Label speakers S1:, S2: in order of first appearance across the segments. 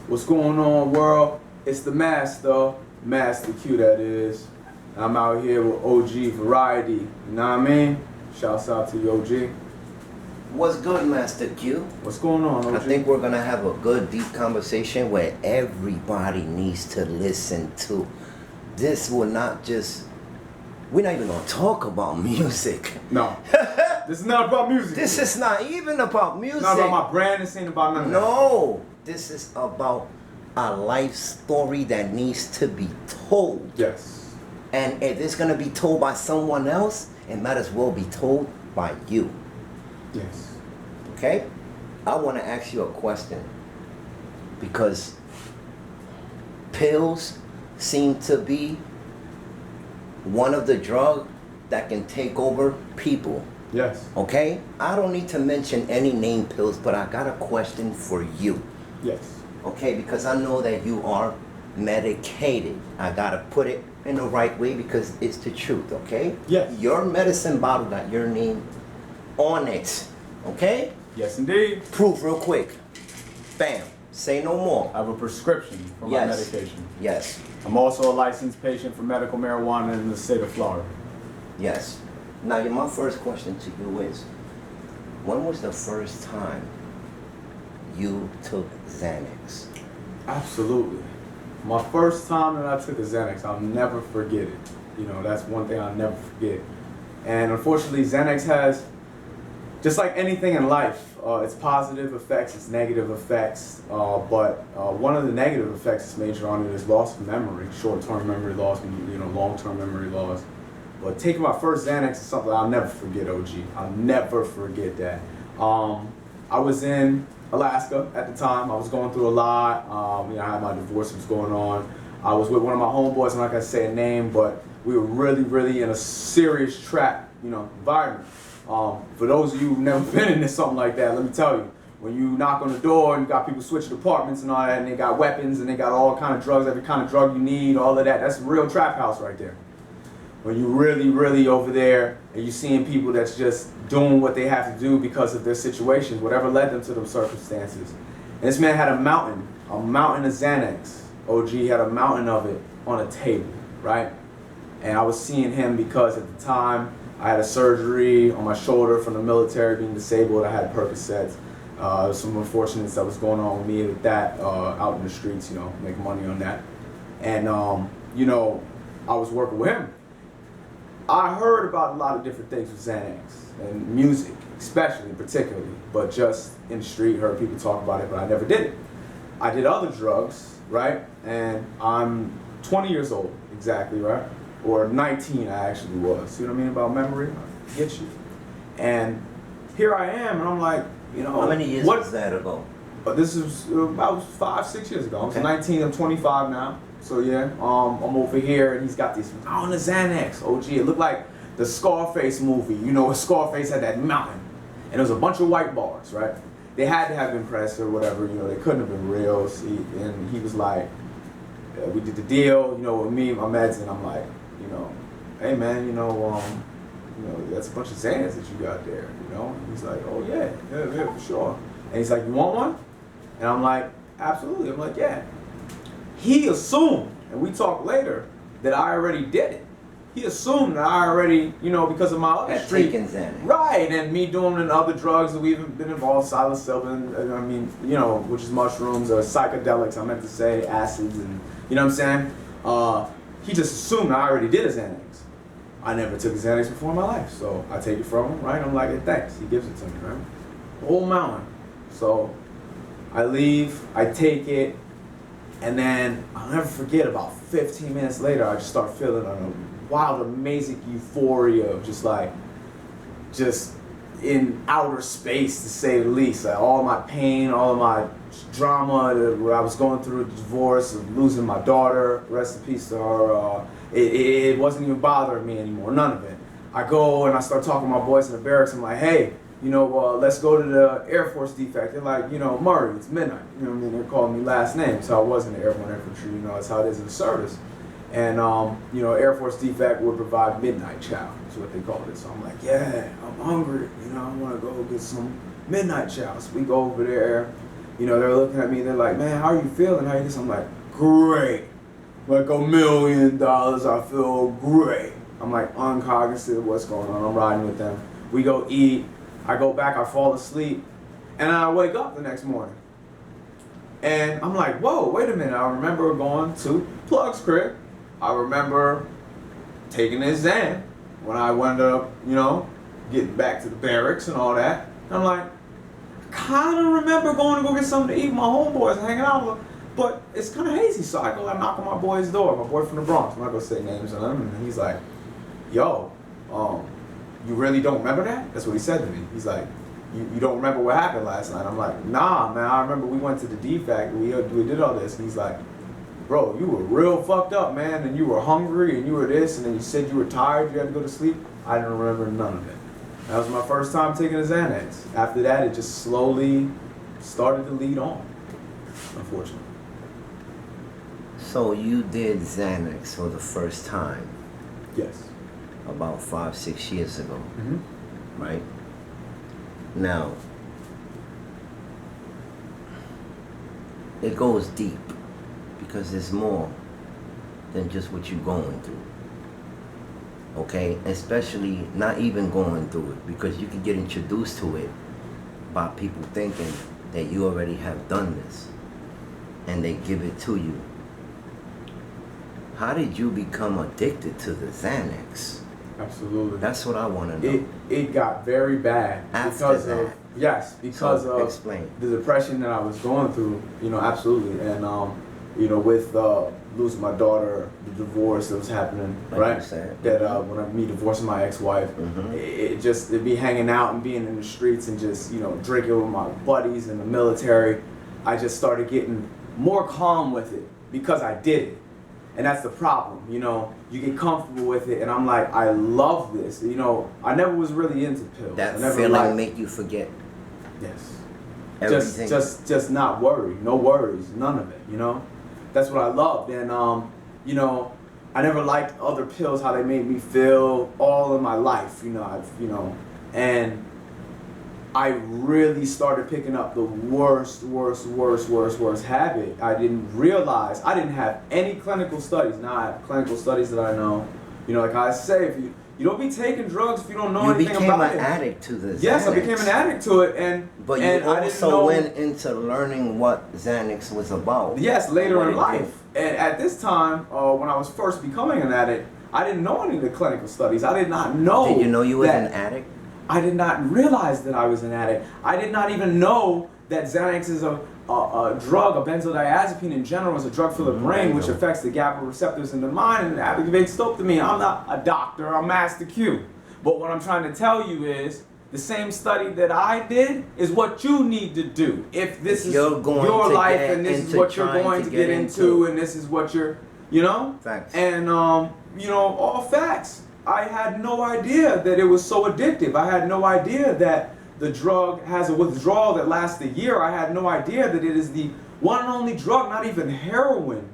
S1: What's going on, world? It's the Masta Q, that is. I'm out here with OG Variety. You know what I mean? Shouts out to you, OG.
S2: What's good, Masta Q?
S1: What's going on, OG?
S2: I think we're gonna have a good, deep conversation where everybody needs to listen to. This will not just. We're not even gonna talk about music.
S1: No. This is not about music.
S2: This is not even about music.
S1: It's not about my brand. This ain't about none of that.
S2: No. This is about a life story that needs to be told.
S1: Yes.
S2: And if it's gonna be told by someone else, it might as well be told by you.
S1: Yes.
S2: Okay? I want to ask you a question, because pills seem to be one of the drugs that can take over people.
S1: Yes.
S2: Okay? I don't need to mention any name pills, but I got a question for you.
S1: Yes.
S2: Okay? Because I know that you are medicated. I got to put it in the right way because it's the truth, okay?
S1: Yes.
S2: Your medicine bottle got your name on it, okay?
S1: Yes, indeed.
S2: Proof real quick. Bam. Say no more.
S1: I have a prescription for my medication.
S2: Yes.
S1: I'm also a licensed patient for medical marijuana in the state of Florida.
S2: Yes. Now, my first question to you is, when was the first time you took XANAX?
S1: Absolutely. My first time that I took a XANAX, I'll never forget it. You know, that's one thing I'll never forget. And unfortunately, XANAX has, just like anything in life, its positive effects, its negative effects. But one of the negative effects it's major on it is loss of memory, short-term memory loss, long-term memory loss. But taking my first XANAX is something I'll never forget, OG. I'll never forget that. I was in Alaska at the time. I was going through a lot. I had my divorce was going on. I was with one of my homeboys. I'm not gonna say a name, but we were really in a serious trap, environment. For those of you who've never been in something like that, let me tell you, when you knock on the door and you got people switching apartments and all that, and they got weapons and they got all kind of drugs, every kind of drug you need, all of that, that's a real trap house right there. When you really over there and you seeing people that's just doing what they have to do because of their situations, whatever led them to those circumstances. And this man had a mountain of XANAX. OG had a mountain of it on a table, right? And I was seeing him because at the time I had a surgery on my shoulder from the military, being disabled. I had Percocets. Some unfortunates that was going on with me with that out in the streets, making money on that. And, I was working with him. I heard about a lot of different things with XANAX and music, especially, particularly, but just in the street, heard people talk about it, but I never did it. I did other drugs, right? And I'm 20 years old, exactly, right? Or 19, I actually was. You know what I mean about memory? I get you. And here I am, and I'm like,
S2: How many years was that ago?
S1: This is about 5-6 years ago.
S2: Okay.
S1: I'm 19, I'm 25 now. So yeah, I'm over here, and he's got this mountain of XANAX, OG. It looked like the Scarface movie. Scarface had that mountain, and there was a bunch of white bars, right? They had to have been pressed or whatever. They couldn't have been real. And he was like, we did the deal, with me, my meds, and I'm like, hey man, that's a bunch of XANAX that you got there, And he's like, oh yeah, for sure. And he's like, you want one? And I'm like, absolutely. I'm like, yeah. He assumed, and we talked later, that I already did it. He assumed that I already, because of my other street.
S2: Taken XANAX.
S1: Right, and me doing and other drugs that we've been involved, psilocybin, which is mushrooms, or psychedelics, I meant to say, acids, and you know what I'm saying? He just assumed I already did a XANAX. I never took a XANAX before in my life, so I take it from him, right? I'm like, hey, thanks. He gives it to me, right? Whole mountain. So I leave, I take it, and then I'll never forget, about 15 minutes later, I just start feeling a wild, amazing euphoria of just in outer space, to say the least. Like all my pain, all of my drama, where I was going through a divorce, of losing my daughter, rest in peace to her, it wasn't even bothering me anymore, none of it. I go and I start talking to my boys in the barracks. I'm like, hey, let's go to the Air Force defect. They're like, Murray, it's midnight. They're calling me last name. So I was in the Airborne Infantry, that's how it is in the service. And, Air Force defect would provide midnight chow, is what they called it. So I'm like, yeah, I'm hungry. I want to go get some midnight chow. So we go over there. You know, they're looking at me, they're like, man, how are you feeling? How are you this? I'm like, great. Like $1 million, I feel great. I'm like uncognizant of what's going on. I'm riding with them. We go eat. I go back, I fall asleep, and I wake up the next morning. And I'm like, whoa, wait a minute. I remember going to Plug's crib. I remember taking his Xan when I wound up, you know, getting back to the barracks and all that. And I'm like, kind of remember going to go get something to eat with my homeboys and hanging out with them, but it's kind of hazy. So I go and knock on my boy's door, my boy from the Bronx. I'm not going to say names on him. And he's like, yo, you really don't remember that? That's what he said to me. He's like, you don't remember what happened last night? I'm like, nah, man, I remember we went to the D factory, we did all this. And he's like, bro, you were real fucked up, man, and you were hungry, and you were this, and then you said you were tired, you had to go to sleep. I didn't remember none of it. That was my first time taking a XANAX. After that, it just slowly started to lead on, unfortunately.
S2: So you did XANAX for the first time
S1: Yes.
S2: about 5-6 years ago,
S1: Mm-hmm.
S2: right? Now, it goes deep because there's more than just what you're going through. Okay? Especially not even going through it, because you can get introduced to it by people thinking that you already have done this and they give it to you. How did you become addicted to the XANAX?
S1: Absolutely.
S2: That's what I want to know.
S1: It got very bad because of
S2: Explain.
S1: the depression that I was going through. You know, absolutely, and you know, with losing my daughter, the divorce that was happening,
S2: Like
S1: right?
S2: you said.
S1: That when me divorcing my ex-wife, it'd be hanging out and being in the streets and just, you know, drinking with my buddies in the military. I just started getting more calm with it because I did it. And that's the problem, you know, you get comfortable with it, and I'm like, I love this. You know, I never was really into pills.
S2: That
S1: I never
S2: feeling make you forget
S1: yes.
S2: everything.
S1: Just not worried, no worries, none of it, you know. That's what I loved, and you know, I never liked other pills, how they made me feel all of my life, you know, and I really started picking up the worst habit. I didn't realize, I didn't have any clinical studies. Now I have clinical studies that I know. You know, like I say, if you don't be taking drugs if you don't know anything about it.
S2: You became an addict to the XANAX.
S1: Yes, I became an addict to it,
S2: but
S1: and
S2: you
S1: I didn't
S2: also
S1: know,
S2: went into learning what XANAX was about.
S1: yes, later in life. And at this time, when I was first becoming an addict, I didn't know any of the clinical studies. I did not know.
S2: Did you know you was an addict?
S1: I did not realize that I was an addict. I did not even know that Xanax is a drug, a benzodiazepine in general is a drug for the brain, which affects the GABA receptors in the mind and activates dopamine. I'm not a doctor, I'm Masta Q. But what I'm trying to tell you is, the same study that I did is what you need to do. If this is your life and this is what you're going to get into and this is what you're, you know?
S2: Facts.
S1: And, you know, all facts. I had no idea that it was so addictive. I had no idea that the drug has a withdrawal that lasts a year. I had no idea that it is the one and only drug, not even heroin.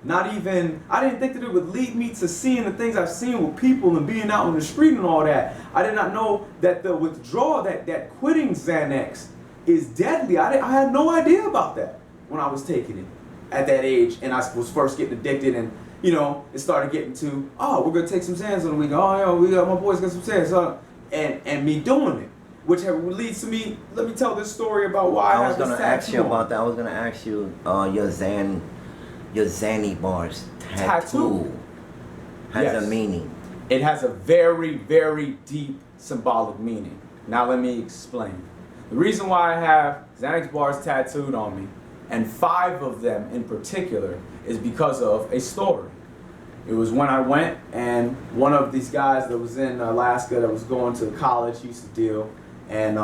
S1: Not even, I didn't think that it would lead me to seeing the things I've seen with people and being out on the street and all that. I did not know that the withdrawal, that quitting Xanax is deadly. I had no idea about that when I was taking it at that age and I was first getting addicted, and you know, it started getting to, oh, we're gonna take some Xans on the weekend. Oh, yeah, we got my boys got some Xans, and me doing it, which leads to me. Let me tell this story about why I was
S2: gonna ask you about that. I was gonna ask you your Xanny bars tattoo has a meaning.
S1: It has a very, very deep symbolic meaning. Now let me explain. The reason why I have Xanax bars tattooed on me, and 5 of them in particular, is because of a story. It was when I went, and one of these guys that was in Alaska that was going to college, he used to deal, and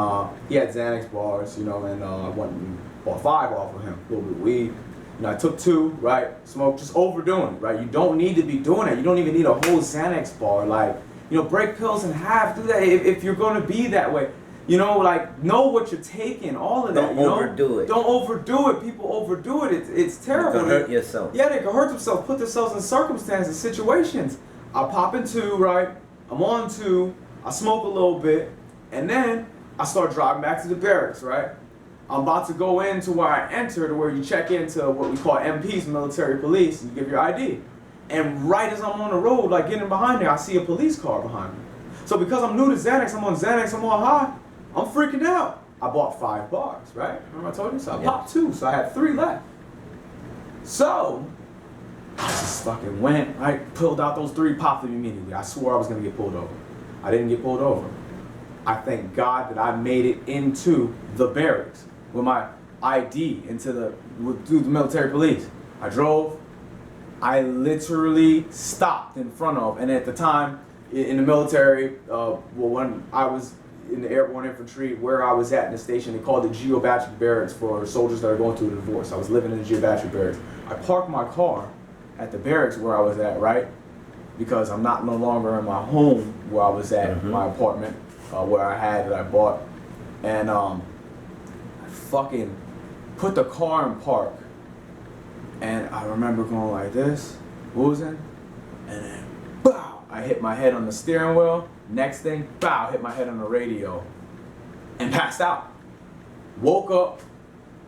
S1: he had Xanax bars, you know, and I went and bought 5 off of him, a little bit of weed. You know, I took 2, right? Smoke, just overdoing it, right? You don't need to be doing it. You don't even need a whole Xanax bar. Like, you know, break pills in half. Do that if you're going to be that way. You know, like, know what you're taking, all of that.
S2: Don't overdo it.
S1: Don't overdo it. People overdo it. It's terrible.
S2: You can hurt yourself.
S1: Yeah, they can hurt themselves, put themselves in circumstances, situations. I pop in 2, right? I'm on 2. I smoke a little bit. And then I start driving back to the barracks, right? I'm about to go into where I entered, where you check into what we call MPs, military police, and you give your ID. And right as I'm on the road, like getting behind there, I see a police car behind me. So because I'm new to Xanax, I'm on high, I'm freaking out. I bought 5 bars, right? Remember I told you? So I popped 2, so I had 3 left. So I just fucking went, right? Pulled out those 3, popped them immediately. I swore I was gonna get pulled over. I didn't get pulled over. I thank God that I made it into the barracks with my ID through the military police. I drove. I literally stopped in front of, and at the time in the military, when I was in the airborne infantry, where I was at in the station, they called it geobachelor barracks for soldiers that are going through a divorce. I was living in the geobachelor barracks. I parked my car at the barracks where I was at, right? Because I'm no longer in my home where I was at, my apartment, where I bought. And I fucking put the car in park. And I remember going like this, boozing, and then, bow, I hit my head on the steering wheel. Next thing, bow, hit my head on the radio, and passed out. Woke up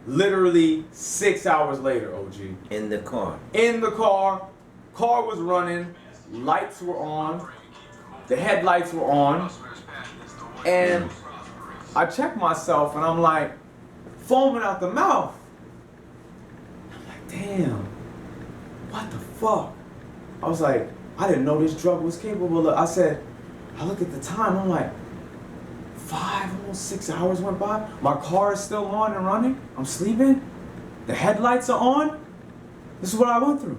S1: literally 6 hours later, OG.
S2: In the car?
S1: In the car. Car was running, lights were on, the headlights were on, and I checked myself, and I'm like, foaming out the mouth. Damn, what the fuck? I was like, I didn't know this drug was capable of, I looked at the time, I'm like, 5, almost 6 hours went by. My car is still on and running. I'm sleeping. The headlights are on. This is what I went through.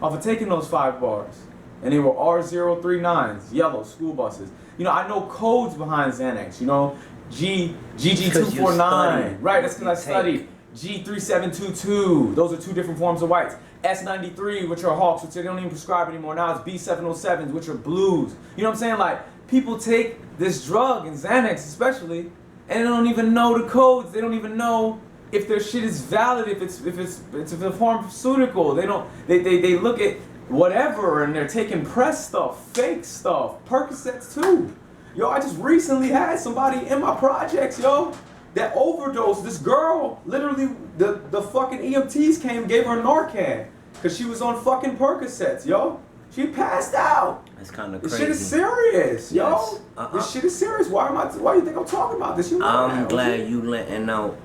S1: After taking those 5 bars. And they were R039s, yellow school buses. You know, I know codes behind Xanax, you know, GG249. Right, that's because I studied. G3722, those are 2 different forms of whites. S93, which are hawks, which they don't even prescribe anymore. Now it's B707s, which are blues. You know what I'm saying? Like, people take this drug, and Xanax especially, and they don't even know the codes. They don't even know if their shit is valid, if it's a pharmaceutical. They look at whatever, and they're taking press stuff, fake stuff, Percocets too. Yo, I just recently had somebody in my projects, yo, that overdosed. This girl, literally, the fucking EMTs came, gave her Narcan, because she was on fucking Percocets, yo. She passed out.
S2: That's kind of
S1: crazy.
S2: crazy.
S1: This shit is serious, yo.
S2: Yes.
S1: This shit is serious. Why do you think I'm talking about this?
S2: I'm glad you letting out,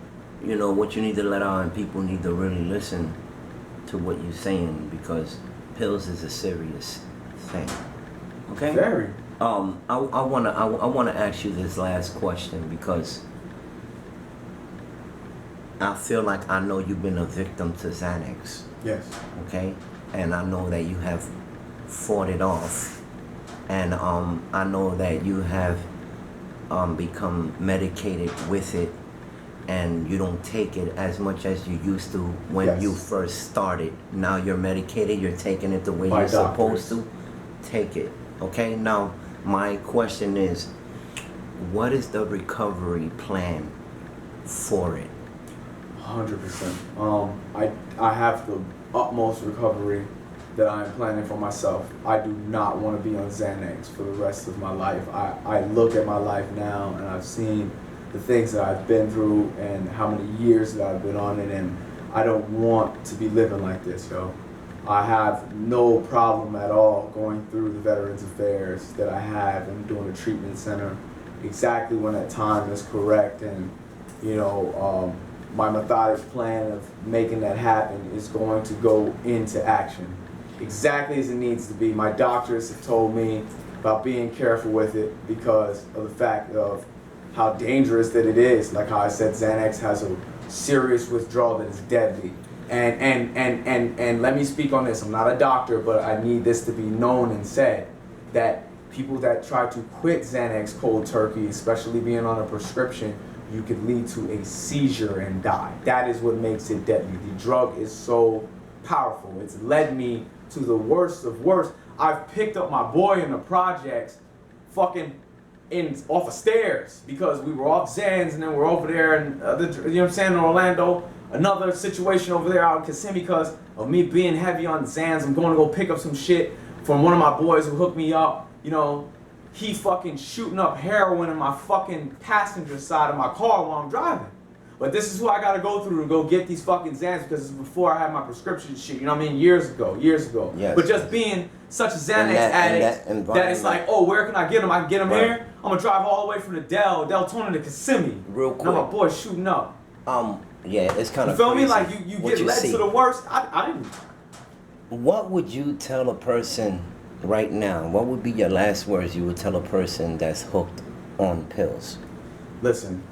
S2: you know, what you need to let out, and people need to really listen to what you're saying, because pills is a serious thing. Okay?
S1: Very.
S2: I wanna ask you this last question, because I feel like I know you've been a victim to Xanax.
S1: Yes.
S2: Okay? And I know that you have fought it off. And I know that you have become medicated with it, and you don't take it as much as you used to when you first started. Now you're medicated, you're taking it the way you're supposed to take it. Okay? Now, my question is, what is the recovery plan for it?
S1: 100%. I have the utmost recovery that I am planning for myself. I do not want to be on Xanax for the rest of my life. I look at my life now, and I've seen the things that I've been through and how many years that I've been on it, and I don't want to be living like this, yo. I have no problem at all going through the Veterans Affairs that I have and doing a treatment center exactly when that time is correct. And, you know, my methodic plan of making that happen is going to go into action exactly as it needs to be. My doctors have told me about being careful with it because of the fact of how dangerous that it is. Like how I said, Xanax has a serious withdrawal that is deadly. And let me speak on this. I'm not a doctor, but I need this to be known and said that people that try to quit Xanax cold turkey, especially being on a prescription, you could lead to a seizure and die. That is what makes it deadly. The drug is so powerful. It's led me to the worst of worst. I've picked up my boy in the projects fucking off of stairs because we were off Xans, and then we're over there and you know what I'm saying, in Orlando. Another situation over there out in Kissimmee because of me being heavy on Xans. I'm going to go pick up some shit from one of my boys who hooked me up, you know, he fucking shooting up heroin in my fucking passenger side of my car while I'm driving. But this is who I gotta go through to go get these fucking Xans because it's before I had my prescription shit, you know what I mean? Years ago.
S2: Yes,
S1: But just
S2: yes.
S1: being such a Xanax addict that it's like, oh, where can I get them? I can get them
S2: Right.
S1: here. I'm gonna drive all the way from the Deltona to Kissimmee.
S2: Real quick.
S1: Now my boy's shooting up.
S2: Yeah, it's kind
S1: You
S2: of
S1: feel me?
S2: crazy
S1: Like you
S2: what
S1: get led
S2: see.
S1: to the worst. I didn't.
S2: What would you tell a person right now? What would be your last words you would tell a person that's hooked on pills?
S1: Listen,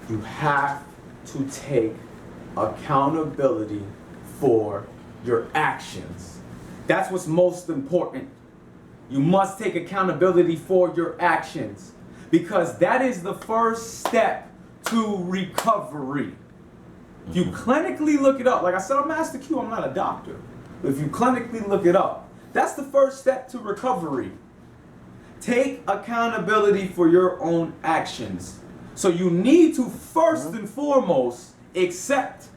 S1: you have to take accountability for your actions. That's what's most important. You must take accountability for your actions because that is the first step to recovery. If you clinically look it up, like I said, I'm Masta Q, I'm not a doctor. But if you clinically look it up, that's the first step to recovery. Take accountability for your own actions. So you need to first and foremost accept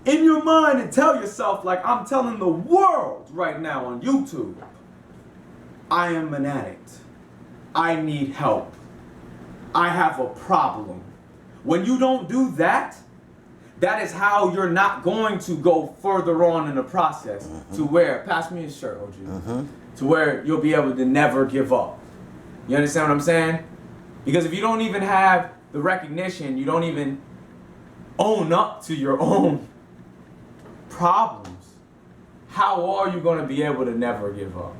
S1: in your mind and tell yourself, like I'm telling the world right now on YouTube, I am an addict. I need help. I have a problem. When you don't do that, that is how you're not going to go further on in the process to where, pass me his shirt, OG, to where you'll be able to never give up. You understand what I'm saying? Because if you don't even have the recognition, you don't even own up to your own problems, how are you going to be able to never give up?